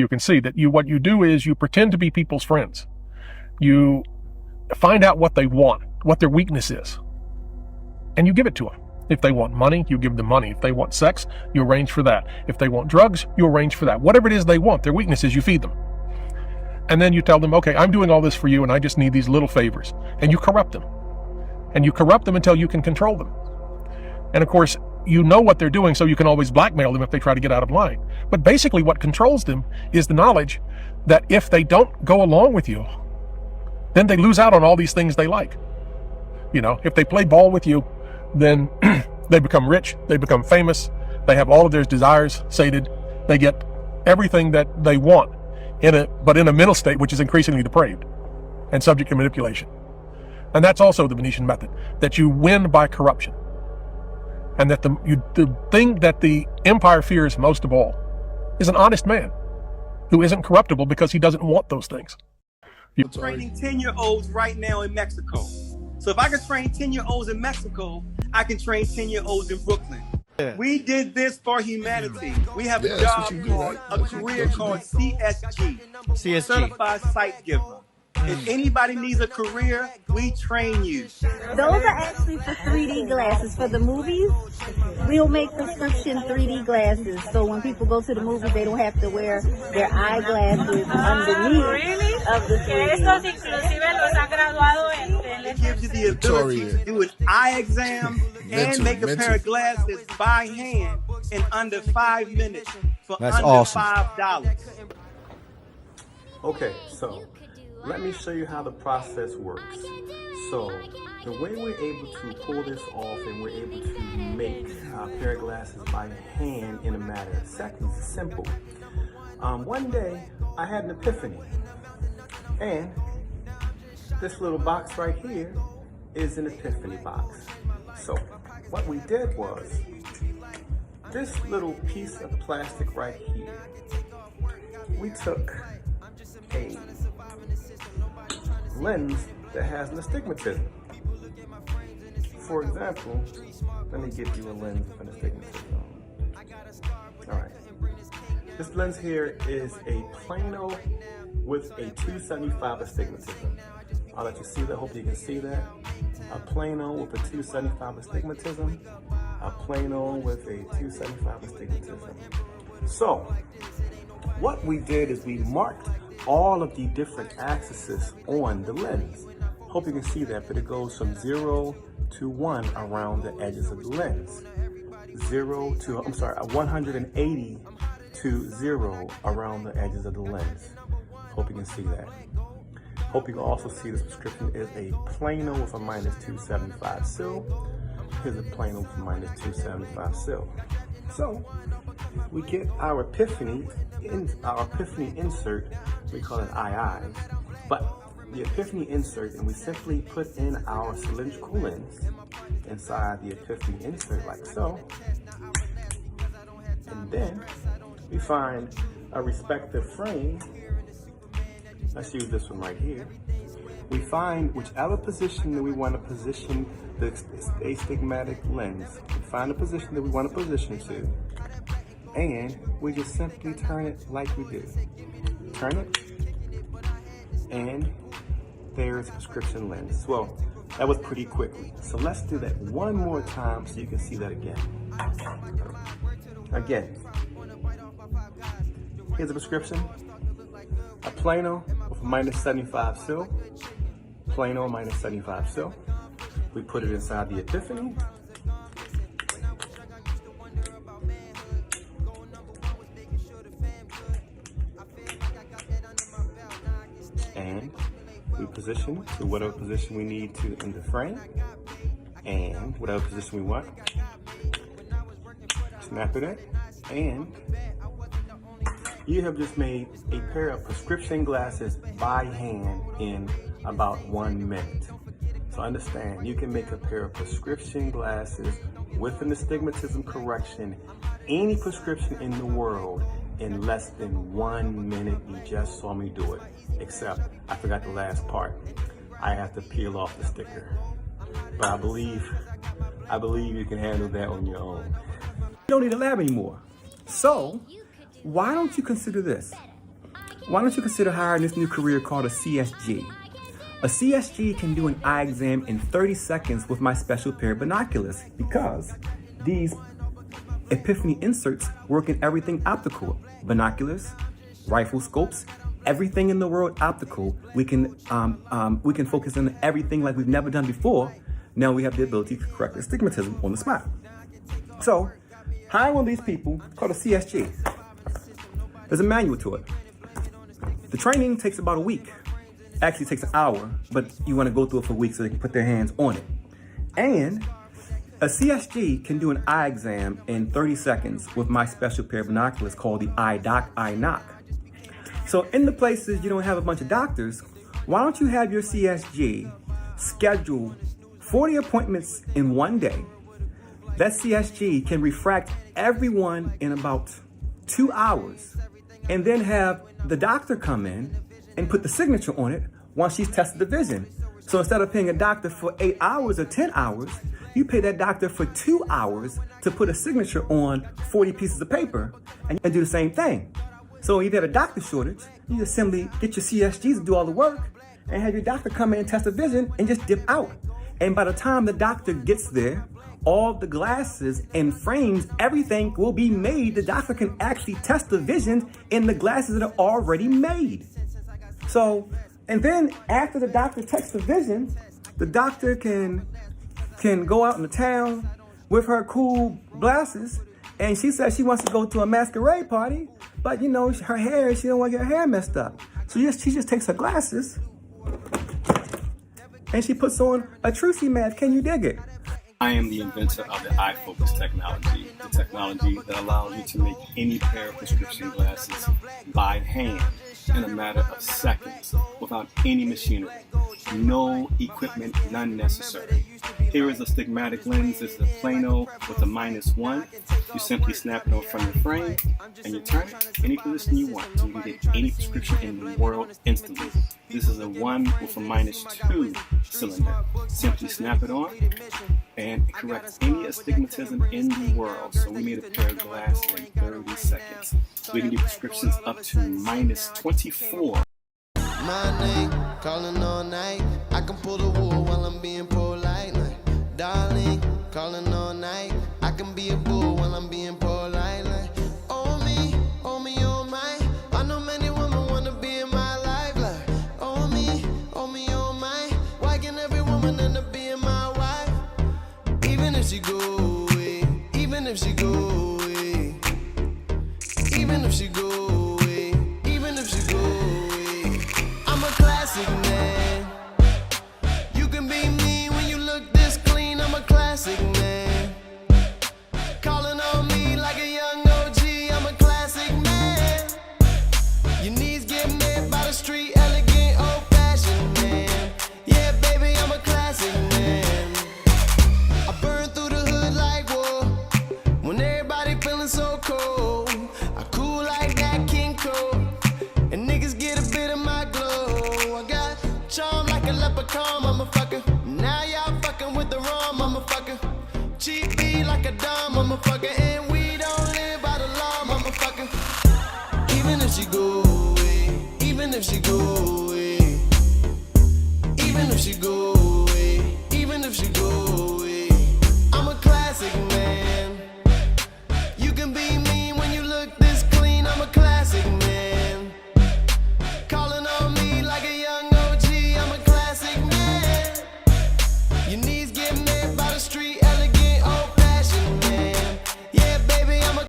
you can see that what you do is you pretend to be people's friends. You find out what they want, what their weakness is, and you give it to them. If they want money, you give them money. If they want sex, you arrange for that. If they want drugs, you arrange for that. Whatever it is they want, their weaknesses, you feed them. And then you tell them, okay, I'm doing all this for you and I just need these little favors. And you corrupt them. And you corrupt them until you can control them. And of course, you know what they're doing, so you can always blackmail them if they try to get out of line. But basically what controls them is the knowledge that if they don't go along with you, then they lose out on all these things they like. You know, if they play ball with you, then they become rich, they become famous, they have all of their desires sated, they get everything that they want, but in a mental state which is increasingly depraved and subject to manipulation. And that's also the Venetian method, that you win by corruption. And that the thing that the empire fears most of all is an honest man who isn't corruptible because he doesn't want those things. I'm training 10-year-olds right now in Mexico. So if I can train 10-year-olds in Mexico, I can train 10-year-olds in Brooklyn. Yeah. We did this for humanity. We have a job called, a career called CSG, Certified Site Giver. If anybody needs a career, we train you. Those are actually for 3D glasses. For the movies, we'll make prescription 3D glasses. So when people go to the movies, they don't have to wear their eyeglasses underneath of the 3D. It gives you the ability to do an eye exam and make a pair of glasses by hand in under 5 minutes for under awesome. $5. Okay, so let me show you how the process works. So the way we're able to pull this off and we're able to make a pair of glasses by hand in a matter of seconds is simple. One day I had an epiphany, and this little box right here is an epiphany box. So what we did was, this little piece of plastic right here, we took a lens that has an astigmatism. For example, let me give you a lens with an astigmatism. Alright. This lens here is a Plano with a 275 astigmatism. I'll let you see that, hope you can see that. A Plano with a 275 astigmatism. A Plano with a 275 astigmatism. So, what we did is we marked all of the different axes on the lens. Hope you can see that, but it goes from 0 to 1 around the edges of the lens. 180 to 0 around the edges of the lens. Hope you can see that. Hope you can also see this prescription is a Plano with a minus 275 sil. Here's a Plano with a minus 275 sil. So we get our epiphany insert, we call it II, but the epiphany insert, and we simply put in our cylindrical lens inside the epiphany insert like so, and then we find a respective frame. Let's use this one right here. We find whichever position that we want to position the astigmatic lens. We find the position that we want to position to, and we just simply turn it like we do. Turn it, and there's a prescription lens. Well, that was pretty quickly. So let's do that one more time so you can see that again. Again, here's a prescription. A Plano with a minus 75 sil. Plano minus 75 sil. We put it inside the epiphany. And we position to whatever position we need to in the frame. And whatever position we want. Snap it in. And you have just made a pair of prescription glasses by hand in about 1 minute. So understand, you can make a pair of prescription glasses with an astigmatism correction, any prescription in the world, in less than 1 minute. You just saw me do it. Except, I forgot the last part. I have to peel off the sticker. But I believe you can handle that on your own. You don't need a lab anymore. So, why don't you consider this? why don't you consider hiring this new career called a CSG? A CSG can do an eye exam in 30 seconds with my special pair of binoculars because these Epiphany inserts work in everything optical. Binoculars, rifle scopes, everything in the world optical. We can focus on everything like we've never done before. Now we have the ability to correct astigmatism on the spot. So, hire one of these people called a CSG. There's a manual to it. The training takes about a week. Actually, it takes an hour, but you want to go through it for a week so they can put their hands on it. And a CSG can do an eye exam in 30 seconds with my special pair of binoculars called the iDoc. So in the places you don't have a bunch of doctors, why don't you have your CSG schedule 40 appointments in one day? That CSG can refract everyone in about 2 hours and then have the doctor come in and put the signature on it once she's tested the vision. So instead of paying a doctor for 8 hours or 10 hours, you pay that doctor for 2 hours to put a signature on 40 pieces of paper and do the same thing. So if you have a doctor shortage, you just simply get your CSGs to do all the work and have your doctor come in and test the vision and just dip out. And by the time the doctor gets there, all the glasses and frames, everything will be made. The doctor can actually test the vision in the glasses that are already made. So, and then after the doctor tests the vision, the doctor can go out in the town with her cool glasses, and she says she wants to go to a masquerade party, but you know, her hair, she don't want to get her hair messed up. So she just takes her glasses and she puts on a Trucy mask. Can you dig it? I am the inventor of the iFocus technology, the technology that allows you to make any pair of prescription glasses by hand in a matter of seconds without any machinery. No equipment, none necessary. Here is a stigmatic lens. This is a plano with a -1. You simply snap it on from your frame and you turn it any position you want so you can get any prescription in the world instantly. This is a 1 with a -2 cylinder. Simply snap it on and it corrects any astigmatism in the world. So we made a pair of glasses in 30 seconds. We can do prescriptions up to -24. My name, calling all night. I can pull the wool while I'm being polite. Like, darling, calling all night. I can be a bull while I'm being polite. Like, oh me, oh my. I know many women wanna be in my life. Like, oh me, oh my. Why can every woman end up being my wife? Even if she go away, even if she go away, even if she go away, even if she go away. I'm a classic man. You can be me when you look this clean. I'm a classic man. Calling on me like a young OG. I'm a classic man. Your knees get made by the street.